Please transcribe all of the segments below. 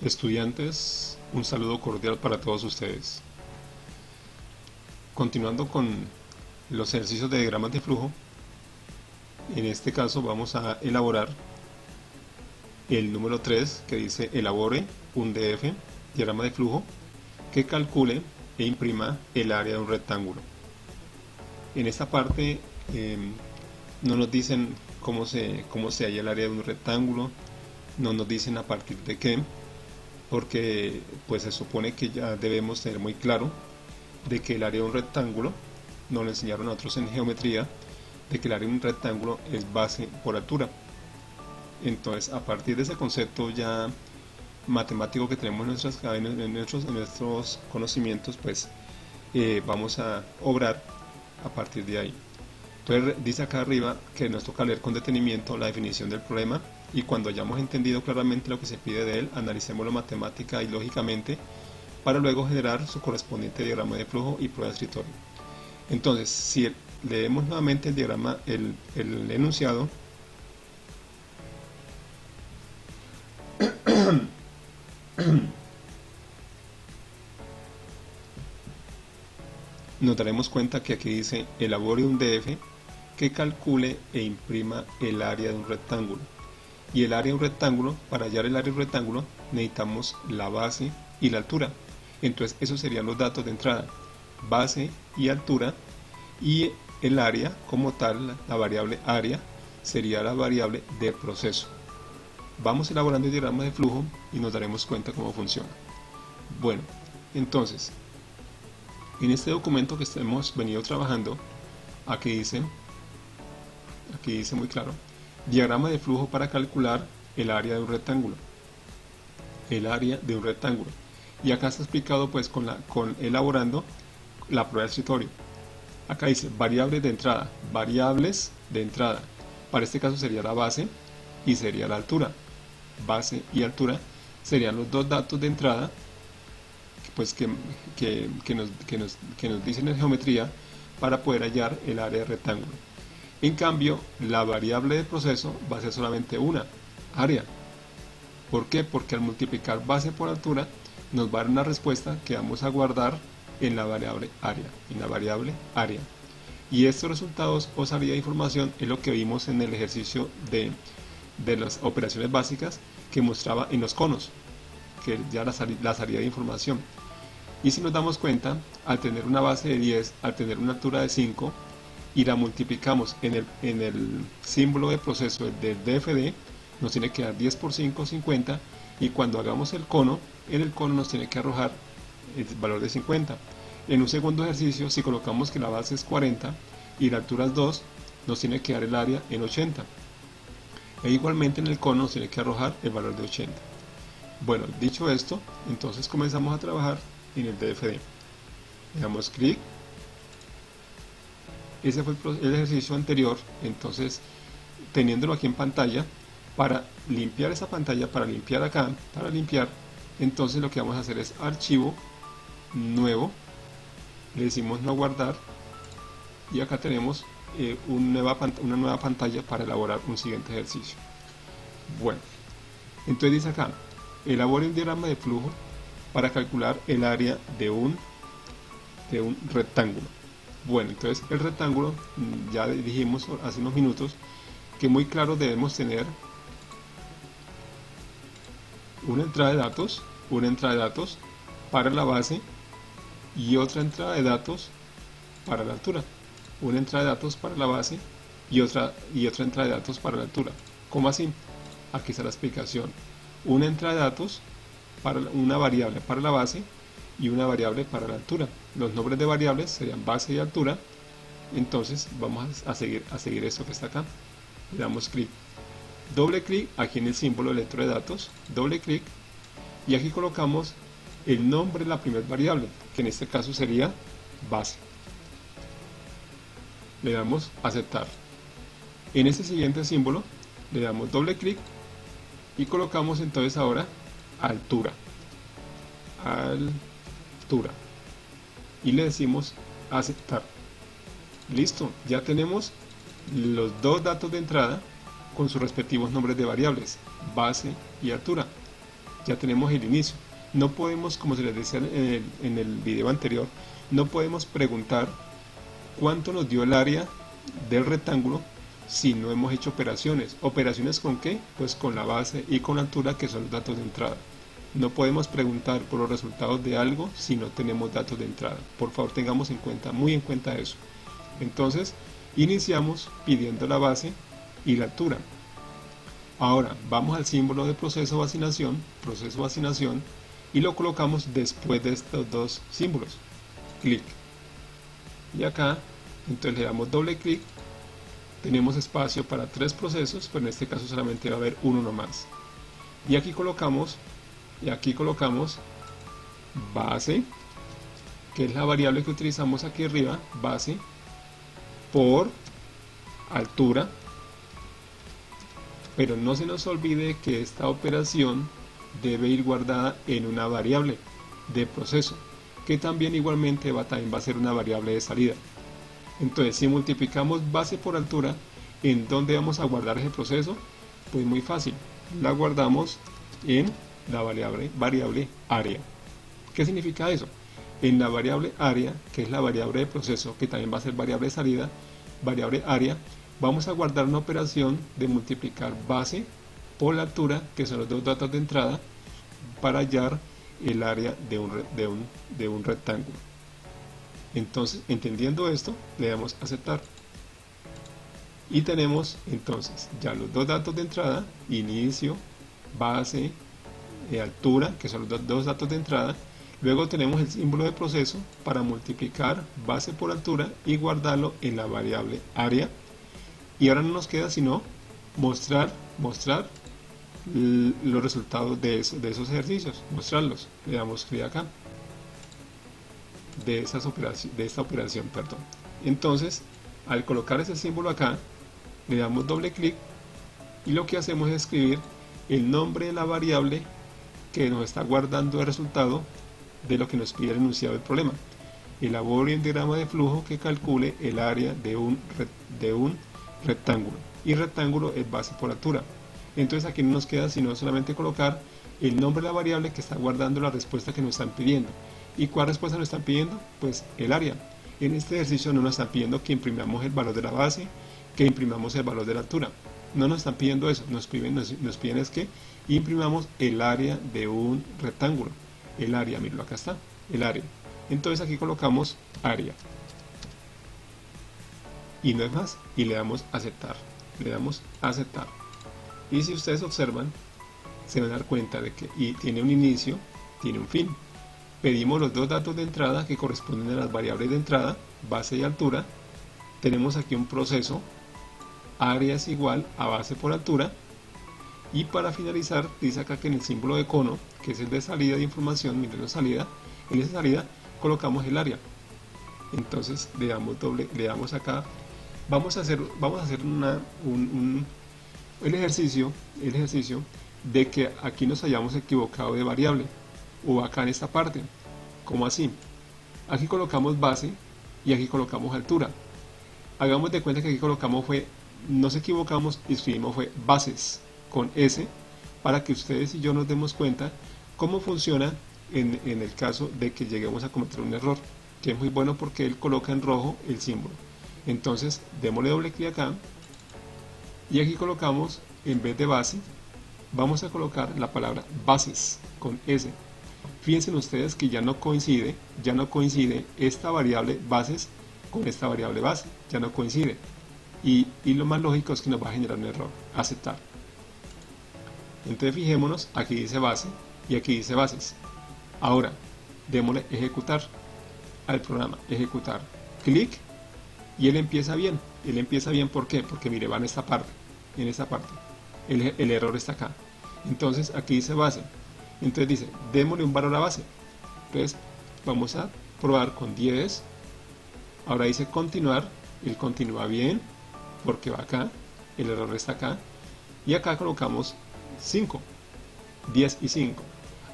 Estudiantes, un saludo cordial para todos ustedes. Continuando con los ejercicios de diagramas de flujo, en este caso vamos a elaborar el número 3 que dice elabore un DF, diagrama de flujo, que calcule e imprima el área de un rectángulo. En esta parte no nos dicen cómo se halla el área de un rectángulo, no nos dicen a partir de qué, porque pues se supone que ya debemos tener muy claro de que el área de un rectángulo, nos lo enseñaron a nosotros en geometría, de que el área de un rectángulo es base por altura. Entonces, a partir de ese concepto ya matemático que tenemos en nuestros conocimientos, pues vamos a obrar a partir de ahí. Entonces dice acá arriba que nos toca leer con detenimiento la definición del problema, y cuando hayamos entendido claramente lo que se pide de él, analicémoslo matemática y lógicamente para luego generar su correspondiente diagrama de flujo y prueba de escritorio. Entonces, si leemos nuevamente el diagrama, el enunciado, nos daremos cuenta que aquí dice elabore un DF que calcule e imprima el área de un rectángulo. Y el área de un rectángulo, para hallar el área de un rectángulo, necesitamos la base y la altura. Entonces, esos serían los datos de entrada: base y altura, y el área como tal, la variable área, sería la variable de proceso. Vamos elaborando el diagrama de flujo y nos daremos cuenta cómo funciona. Bueno, entonces, en este documento que hemos venido trabajando, aquí dice muy claro: diagrama de flujo para calcular el área de un rectángulo. El área de un rectángulo. Y acá está explicado pues con elaborando la prueba de escritorio. Acá dice variables de entrada. Variables de entrada. Para este caso sería la base y sería la altura. Base y altura serían los dos datos de entrada pues que nos dicen en geometría para poder hallar el área de rectángulo. En cambio, la variable de proceso va a ser solamente una, área. ¿Por qué? Porque al multiplicar base por altura nos va a dar una respuesta que vamos a guardar en la variable área. Y estos resultados o salida de información es lo que vimos en el ejercicio de las operaciones básicas que mostraba en los conos, que ya la salida de información. Y si nos damos cuenta, al tener una base de 10, al tener una altura de 5, y la multiplicamos en el símbolo de proceso del DFD, nos tiene que dar 10 por 5, 50, y cuando hagamos el cono, en el cono nos tiene que arrojar el valor de 50. En un segundo ejercicio, si colocamos que la base es 40 y la altura es 2, nos tiene que dar el área en 80. E igualmente en el cono nos tiene que arrojar el valor de 80. Bueno, dicho esto, entonces comenzamos a trabajar en el DFD. Le damos clic. Ese fue el ejercicio anterior. Entonces, teniéndolo aquí en pantalla, para limpiar esa pantalla, para limpiar acá, entonces lo que vamos a hacer es archivo, nuevo, le decimos no guardar, y acá tenemos una nueva pantalla para elaborar un siguiente ejercicio. Bueno, entonces dice acá, elabore un diagrama de flujo para calcular el área de un rectángulo. Bueno, entonces el rectángulo, ya dijimos hace unos minutos que muy claro debemos tener una entrada de datos para la base y otra entrada de datos para la altura. Una entrada de datos para la base y otra entrada de datos para la altura. ¿Cómo así? Aquí está la explicación. Una entrada de datos para una variable para la base y una variable para la altura. Los nombres de variables serían base y altura. Entonces vamos a seguir esto que está acá. Le damos clic, doble clic aquí en el símbolo de lector de datos, doble clic, y aquí colocamos el nombre de la primera variable, que en este caso sería base. Le damos aceptar. En este siguiente símbolo le damos doble clic y colocamos entonces ahora altura. y le decimos aceptar. Listo, ya tenemos los dos datos de entrada con sus respectivos nombres de variables, base y altura. Ya tenemos el inicio. No podemos, como se les decía en el video anterior, no podemos preguntar cuánto nos dio el área del rectángulo si no hemos hecho operaciones. ¿Operaciones con qué? Pues con la base y con la altura, que son los datos de entrada. No podemos preguntar por los resultados de algo si no tenemos datos de entrada. Por favor, tengamos en cuenta, muy en cuenta eso. Entonces, iniciamos pidiendo la base y la altura. Ahora, vamos al símbolo de proceso vacinación, y lo colocamos después de estos dos símbolos. Clic. Y acá, entonces le damos doble clic. Tenemos espacio para 3 procesos, pero en este caso solamente va a haber uno nomás. Y aquí colocamos base, que es la variable que utilizamos aquí arriba, base, por altura. Pero no se nos olvide que esta operación debe ir guardada en una variable de proceso, que también igualmente va a ser una variable de salida. Entonces, si multiplicamos base por altura, ¿en dónde vamos a guardar ese proceso? Pues muy fácil, la guardamos en la variable área. ¿Qué significa eso? En la variable área, que es la variable de proceso, que también va a ser variable de salida, variable área, vamos a guardar una operación de multiplicar base por la altura, que son los dos datos de entrada, para hallar el área de un rectángulo. Entonces, entendiendo esto, le damos aceptar. Y tenemos entonces ya los dos datos de entrada, inicio, base, altura, que son los dos datos de entrada. Luego tenemos el símbolo de proceso para multiplicar base por altura y guardarlo en la variable área. Y ahora no nos queda sino mostrar los resultados de esos ejercicios, mostrarlos. Le damos clic acá. De esta operación. Entonces, al colocar ese símbolo acá, le damos doble clic y lo que hacemos es escribir el nombre de la variable que nos está guardando el resultado de lo que nos pide el enunciado del problema. Elabore un diagrama de flujo que calcule el área de un rectángulo, y rectángulo es base por altura. Entonces aquí no nos queda sino solamente colocar el nombre de la variable que está guardando la respuesta que nos están pidiendo. ¿Y cuál respuesta nos están pidiendo? Pues el área. En este ejercicio no nos están pidiendo que imprimamos el valor de la base, que imprimamos el valor de la altura. No nos están pidiendo eso, nos piden es que imprimamos el área de un rectángulo. El área, míralo, acá está, el área. Entonces aquí colocamos área. Y no es más, y le damos aceptar. Le damos aceptar. Y si ustedes observan, se van a dar cuenta de que tiene un inicio, tiene un fin. Pedimos los dos datos de entrada que corresponden a las variables de entrada, base y altura. Tenemos aquí un proceso, área es igual a base por altura. Y para finalizar, dice acá que en el símbolo de cono, que es el de salida de información, miren la salida, en esa salida colocamos el área. Entonces le damos acá, vamos a hacer el ejercicio de que aquí nos hayamos equivocado de variable, o acá en esta parte. ¿Cómo así? Aquí colocamos base y aquí colocamos altura. Hagamos de cuenta que aquí colocamos nos equivocamos y escribimos bases con S, para que ustedes y yo nos demos cuenta cómo funciona en el caso de que lleguemos a cometer un error, que es muy bueno porque él coloca en rojo el símbolo. Entonces démosle doble clic acá y aquí colocamos, en vez de base, vamos a colocar la palabra bases con S. Fíjense ustedes que ya no coincide esta variable bases con esta variable base, ya no coincide. Y lo más lógico es que nos va a generar un error. Aceptar. Entonces fijémonos, aquí dice base y aquí dice bases. Ahora, démosle ejecutar al programa, ejecutar. Clic y él empieza bien. Él empieza bien, ¿por qué? Porque mire, va en esta parte. El error está acá. Entonces aquí dice base. Entonces dice, démosle un valor a base. Entonces vamos a probar con 10. Ahora dice continuar. Él continúa bien porque va acá. El error está acá. Y acá colocamos 5. 10 y 5.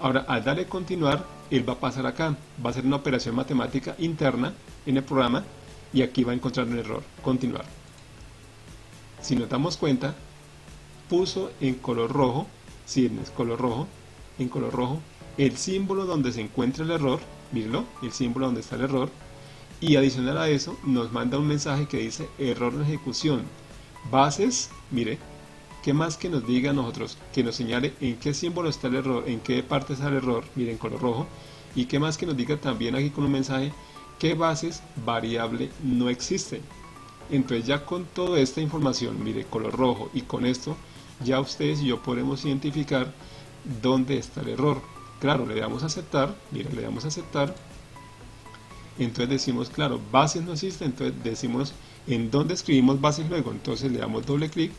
Ahora al darle continuar, él va a pasar acá, va a hacer una operación matemática interna en el programa y aquí va a encontrar un error, continuar. Si nos damos cuenta, puso en color rojo, si en color rojo, en color rojo, el símbolo donde se encuentra el error, mírenlo, el símbolo donde está el error, y adicional a eso nos manda un mensaje que dice error en ejecución. Bases, mire, ¿qué más que nos diga a nosotros? Que nos señale en qué símbolo está el error, en qué parte está el error, miren, en color rojo, y qué más que nos diga también aquí con un mensaje qué bases variable no existen. Entonces ya con toda esta información, mire, color rojo, y con esto ya ustedes y yo podemos identificar dónde está el error. Claro, le damos a aceptar, mire, le damos a aceptar, entonces decimos, claro, bases no existen, entonces decimos en dónde escribimos bases luego, entonces le damos doble clic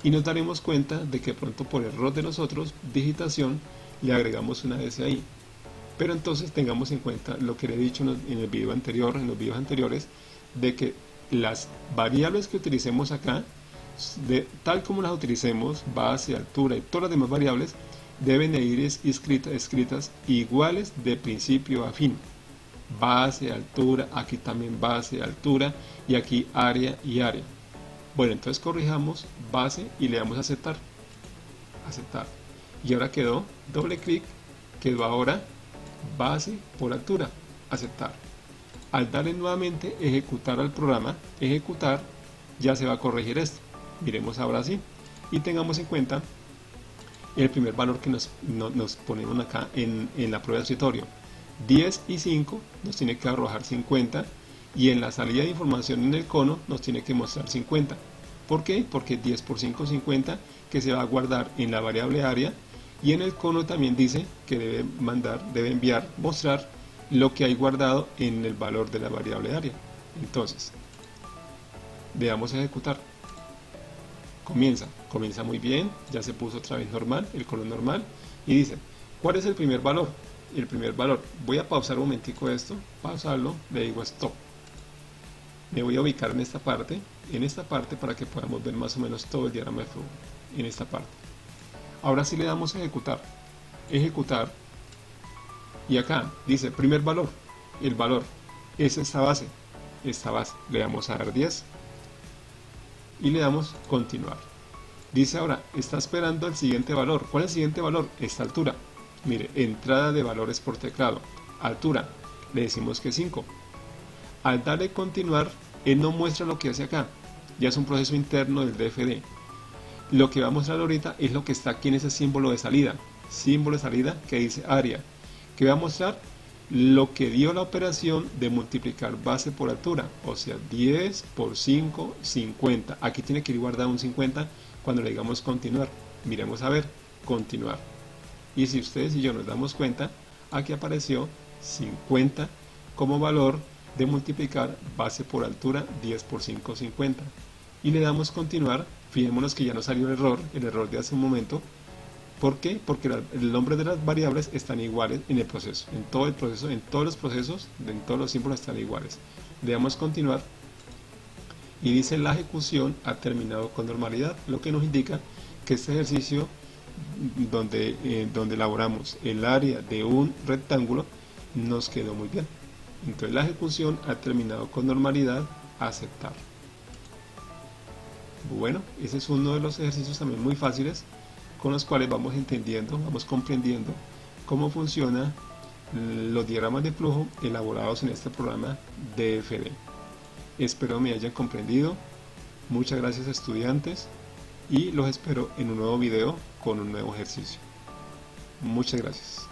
y nos daremos cuenta de que pronto por error de nosotros, digitación, le agregamos una S ahí. Pero entonces tengamos en cuenta lo que le he dicho en el video anterior, en los videos anteriores, de que las variables que utilicemos acá, tal como las utilicemos, base, altura y todas las demás variables, deben de ir escritas iguales de principio a fin. Base, altura, aquí también base, altura, y aquí área y área. Bueno, entonces corrijamos base y le damos a aceptar. Aceptar. Y ahora quedó, doble clic, quedó ahora base por altura. Aceptar. Al darle nuevamente ejecutar al programa, ejecutar, ya se va a corregir esto. Miremos ahora sí. Y tengamos en cuenta el primer valor que nos ponemos acá en la prueba de escritorio. 10 y 5 nos tiene que arrojar 50 y en la salida de información en el cono nos tiene que mostrar 50. ¿Por qué? Porque 10 por 5 es 50 que se va a guardar en la variable área y en el cono también dice que debe enviar, mostrar lo que hay guardado en el valor de la variable área. Entonces, le damos a ejecutar. Comienza muy bien, ya se puso otra vez normal, el color normal, y dice, ¿cuál es el primer valor? El primer valor, voy a pausar un momentico esto, pausarlo, le digo stop. Me voy a ubicar en esta parte para que podamos ver más o menos todo el diagrama de flujo, en esta parte. Ahora sí le damos a ejecutar, ejecutar, y acá dice primer valor, el valor es esta base, le damos a dar 10, y le damos continuar. Dice ahora, está esperando el siguiente valor. ¿Cuál es el siguiente valor? Esta altura. Mire, entrada de valores por teclado. Altura, le decimos que 5. Al darle continuar, él no muestra lo que hace acá. Ya es un proceso interno del DFD. Lo que va a mostrar ahorita es lo que está aquí en ese símbolo de salida. Símbolo de salida que dice área. Que va a mostrar lo que dio la operación de multiplicar base por altura, o sea 10 por 5, 50. Aquí tiene que ir guardado un 50 cuando le digamos continuar. Miremos a ver, continuar. Y si ustedes y yo nos damos cuenta, aquí apareció 50 como valor de multiplicar base por altura 10 por 5, 50. Y le damos continuar, fijémonos que ya no salió el error de hace un momento. ¿Por qué? Porque el nombre de las variables están iguales en el proceso, en todo el proceso, en todos los procesos, en todos los símbolos están iguales. Le damos continuar y dice la ejecución ha terminado con normalidad, lo que nos indica que este ejercicio donde elaboramos el área de un rectángulo nos quedó muy bien. Entonces la ejecución ha terminado con normalidad, aceptar. Bueno, ese es uno de los ejercicios también muy fáciles con los cuales vamos entendiendo, vamos comprendiendo cómo funcionan los diagramas de flujo elaborados en este programa DFD. Espero me hayan comprendido. Muchas gracias, estudiantes, y los espero en un nuevo video con un nuevo ejercicio. Muchas gracias.